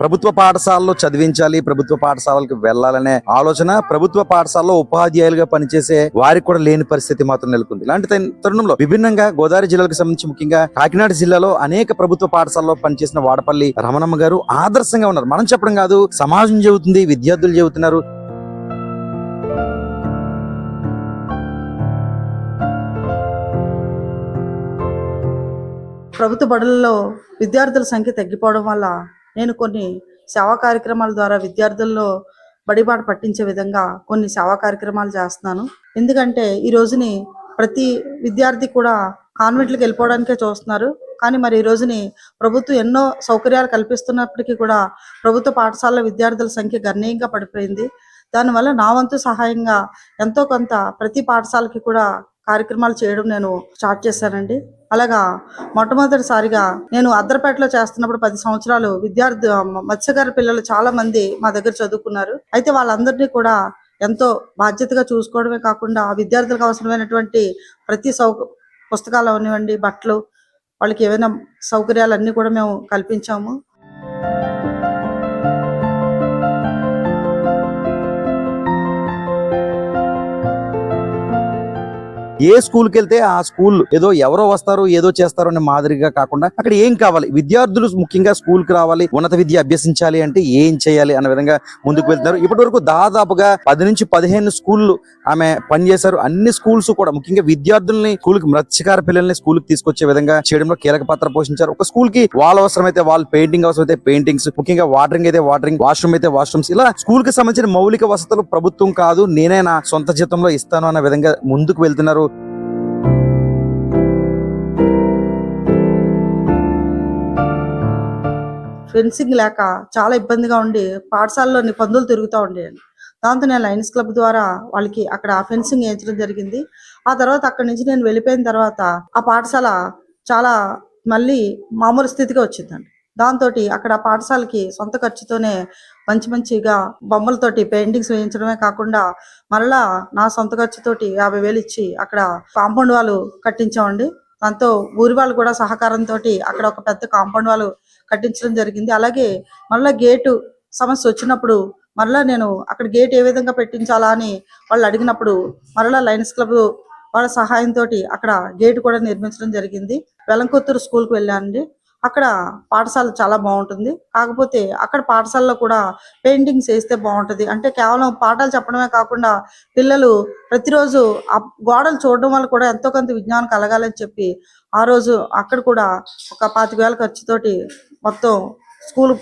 ప్రభుత్వ పాఠశాలలో చదివించాలి, ప్రభుత్వ పాఠశాలకు వెళ్లాలనే ఆలోచన ప్రభుత్వ పాఠశాలలో ఉపాధ్యాయులుగా పనిచేసే వారికి కూడా లేని పరిస్థితి మాత్రం నెలకొంది. ఇలాంటి తరుణంలో విభిన్నంగా గోదావరి జిల్లాకు సంబంధించి ముఖ్యంగా కాకినాడ జిల్లాలో అనేక ప్రభుత్వ పాఠశాలలో పనిచేసిన వాడపల్లి రమణమ్మ గారు ఆదర్శంగా ఉన్నారు. మనం చెప్పడం కాదు, సమాజం చెబుతుంది, విద్యార్థులు చెబుతున్నారు. ప్రభుత్వ బడులలో విద్యార్థుల సంఖ్య తగ్గిపోవడం వల్ల నేను కొన్ని సేవా కార్యక్రమాల ద్వారా విద్యార్థుల్లో బడిబాట పట్టించే విధంగా కొన్ని సేవా కార్యక్రమాలు చేస్తున్నాను. ఎందుకంటే ఈ రోజుని ప్రతి విద్యార్థి కూడా కాన్వెంట్లకు వెళ్ళిపోవడానికే చూస్తున్నారు. కానీ మరి ఈ రోజుని ప్రభుత్వం ఎన్నో సౌకర్యాలు కల్పిస్తున్నప్పటికీ కూడా ప్రభుత్వ పాఠశాల విద్యార్థుల సంఖ్య గణనీయంగా పడిపోయింది. దానివల్ల నా వంతు సహాయంగా ఎంతో కొంత ప్రతి పాఠశాలకి కూడా కార్యక్రమాలు చేయడం నేను స్టార్ట్ చేశానండి. అలాగా మొట్టమొదటిసారిగా నేను అద్దరపేటలో చేస్తున్నప్పుడు 10 సంవత్సరాలు మత్స్యకార పిల్లలు చాలా మంది మా దగ్గర చదువుకున్నారు. అయితే వాళ్ళందరినీ కూడా ఎంతో బాధ్యతగా చూసుకోవడమే కాకుండా ఆ విద్యార్థులకు అవసరమైనటువంటి ప్రతి పుస్తకాలు అవనివ్వండి, బట్టలు, వాళ్ళకి ఏవైనా సౌకర్యాలు అన్నీ కూడా మేము కల్పించాము. ఏ స్కూల్కి వెళ్తే ఆ స్కూల్ ఏదో ఎవరో వస్తారు ఏదో చేస్తారు అనే మాదిరిగా కాకుండా అక్కడ ఏం కావాలి, విద్యార్థులు ముఖ్యంగా స్కూల్కి రావాలి, ఉన్నత విద్య అభ్యసించాలి అంటే ఏం చేయాలి అన్న విధంగా ముందుకు వెళ్తున్నారు. ఇప్పటి వరకు దాదాపుగా 10 నుంచి 15 స్కూళ్ళు ఆమె పనిచేశారు. అన్ని స్కూల్స్ కూడా ముఖ్యంగా విద్యార్థుల్ని స్కూల్కి మత్స్యకార పిల్లల్ని స్కూల్కి తీసుకొచ్చే విధంగా చేయడంలో కీలక పాత్ర పోషించారు. ఒక స్కూల్ కి వాల్ అవసరమైతే వాల్, పెయింటింగ్ అవసరమైతే పెయింటింగ్స్, ముఖ్యంగా వాటరింగ్ అయితే వాటరింగ్, వాష్రూమ్ అయితే వాష్రూమ్స్, ఇలా స్కూల్ కి సంబంధించిన మౌలిక వసతులు ప్రభుత్వం కాదు నేనే నా సొంత జీతంలో ఇస్తాను అన్న విధంగా ముందుకు వెళ్తున్నారు. ఫెన్సింగ్ లేక చాలా ఇబ్బందిగా ఉండి పాఠశాలలోని పందులు తిరుగుతూ ఉండేయండి. దాంతో నేను లయన్స్ క్లబ్ ద్వారా వాళ్ళకి అక్కడ ఫెన్సింగ్ వేయించడం జరిగింది. ఆ తర్వాత అక్కడి నుంచి నేను వెళ్ళిపోయిన తర్వాత ఆ పాఠశాల చాలా మళ్ళీ మామూలు స్థితికి వచ్చిందండి. దాంతో అక్కడ పాఠశాలకి సొంత ఖర్చుతోనే మంచిగా బొమ్మలతోటి పెయింటింగ్స్ వేయించడమే కాకుండా మరలా నా సొంత ఖర్చుతోటి 50,000 ఇచ్చి అక్కడ కాంపౌండ్ వాళ్ళు కట్టించామండి. దాంతో ఊరి వాళ్ళు కూడా సహకారంతో అక్కడ ఒక పెద్ద కాంపౌండ్ వాళ్ళు కట్టించడం జరిగింది. అలాగే మళ్ళీ గేటు సమస్య వచ్చినప్పుడు మరలా నేను అక్కడ గేట్ ఏ విధంగా పెట్టించాలా అని వాళ్ళు అడిగినప్పుడు మరలా లయన్స్ క్లబ్ వాళ్ళ సహాయంతో అక్కడ గేట్ కూడా నిర్మించడం జరిగింది. వెలంకొత్తూరు స్కూల్కి వెళ్ళానండి. అక్కడ పాఠశాల చాలా బాగుంటుంది. కాకపోతే అక్కడ పాఠశాలలో కూడా పెయింటింగ్స్ వేస్తే బాగుంటుంది. అంటే కేవలం పాఠాలు చెప్పడమే కాకుండా పిల్లలు ప్రతిరోజు ఆ గోడలు చూడడం వల్ల కూడా ఎంతో కొంత విజ్ఞానం కలగాలని చెప్పి ఆ రోజు అక్కడ కూడా ఒక 25,000 ఖర్చుతోటి మొత్తం స్కూల్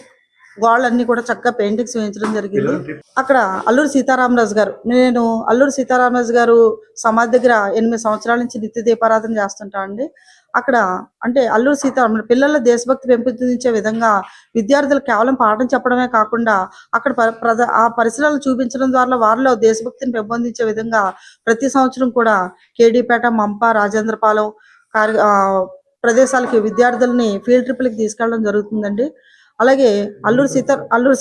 గోడలన్నీ కూడా చక్కగా పెయింటింగ్స్ వేయించడం జరిగింది. అక్కడ అల్లూరి సీతారామరాజు గారు, నేను అల్లూరి సీతారామరాజు గారు సమాధి దగ్గర 8 సంవత్సరాల నుంచి నిత్య దీపారాధన చేస్తుంటా అండి. అక్కడ అంటే అల్లూరి సీతారామరాజు పిల్లల దేశభక్తి పెంపొందించే విధంగా విద్యార్థులు కేవలం పాఠం చెప్పడమే కాకుండా అక్కడ ఆ పరిసరాలు చూపించడం ద్వారా వారిలో దేశభక్తిని పెంపొందించే విధంగా ప్రతి సంవత్సరం కూడా కేడీపేట, మంప, రాజేంద్రపాలెం ప్రదేశాలకి విద్యార్థుల్ని ఫీల్డ్ ట్రిప్లకి తీసుకెళ్ళడం జరుగుతుందండి. అలాగే అల్లూరి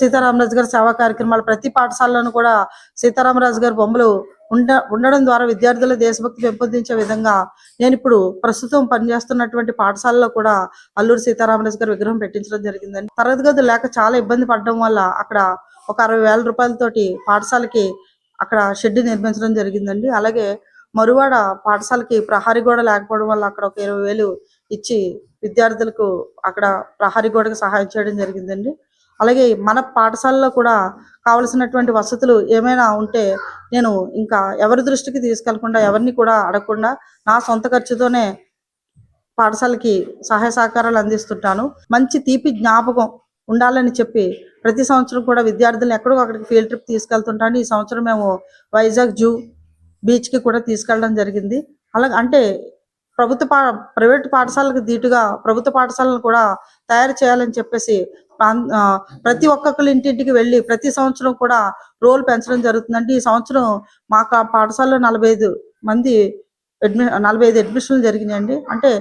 సీతారామరాజు గారి సేవా కార్యక్రమాలు ప్రతి పాఠశాలలోనూ కూడా సీతారామరాజు గారి బొమ్మలు ఉండడం ద్వారా విద్యార్థుల దేశభక్తి పెంపొందించే విధంగా నేను ఇప్పుడు ప్రస్తుతం పనిచేస్తున్నటువంటి పాఠశాలలో కూడా అల్లూరి సీతారామరాజు గారి విగ్రహం పెట్టించడం జరిగిందండి. తరగతి గదులు లేక చాలా ఇబ్బంది పడడం వల్ల అక్కడ ఒక 60,000 రూపాయలతోటి పాఠశాలకి అక్కడ షెడ్ నిర్మించడం జరిగిందండి. అలాగే మరువాడ పాఠశాలకి ప్రహారీ గోడ లేకపోవడం వల్ల అక్కడ ఒక 20,000 ఇచ్చి విద్యార్థులకు అక్కడ ప్రహారీ గోడకు సహాయం చేయడం జరిగిందండి. అలాగే మన పాఠశాలలో కూడా కావలసినటువంటి వసతులు ఏమైనా ఉంటే నేను ఇంకా ఎవరి దృష్టికి తీసుకెళ్లకుండా, ఎవరిని కూడా అడగకుండా నా సొంత ఖర్చుతోనే పాఠశాలకి సహాయ సహకారాలు అందిస్తుంటాను. మంచి తీపి జ్ఞాపకం ఉండాలని చెప్పి ప్రతి సంవత్సరం కూడా విద్యార్థులను ఎక్కడో అక్కడికి ఫీల్డ్ ట్రిప్ తీసుకెళ్తుంటాను. ఈ సంవత్సరం మేము వైజాగ్ జూ బీచ్కి కూడా తీసుకెళ్ళడం జరిగింది. అలాగే అంటే ప్రైవేట్ పాఠశాలకు ధీటుగా ప్రభుత్వ పాఠశాలను కూడా తయారు చేయాలని చెప్పేసి ప్రతి ఒక్కొక్కరి ఇంటింటికి వెళ్ళి ప్రతి సంవత్సరం కూడా రోల్ పెంచడం జరుగుతుందండి. ఈ సంవత్సరం మా పాఠశాలలో 45 అడ్మిషన్లు జరిగినాయండి. అంటే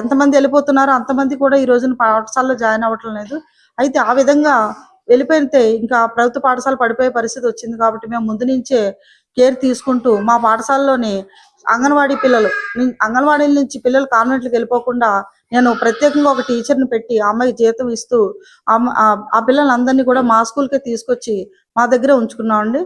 ఎంతమంది వెళ్ళిపోతున్నారో అంతమంది కూడా ఈ రోజున పాఠశాలలో జాయిన్ అవ్వటం లేదు. అయితే ఆ విధంగా వెళ్ళిపోయితే ఇంకా ప్రభుత్వ పాఠశాల పడిపోయే పరిస్థితి వచ్చింది. కాబట్టి మేము ముందు నుంచే కేర్ తీసుకుంటూ మా పాఠశాలలోని అంగన్వాడీ పిల్లలు అంగన్వాడీ నుంచి పిల్లలు కాన్వెంట్లకు వెళ్ళిపోకుండా నేను ప్రత్యేకంగా ఒక టీచర్ని పెట్టి ఆ అమ్మాయికి జీతం ఇస్తూ ఆ పిల్లలందరినీ కూడా మా స్కూల్కే తీసుకొచ్చి మా దగ్గర ఉంచుకున్నామండి.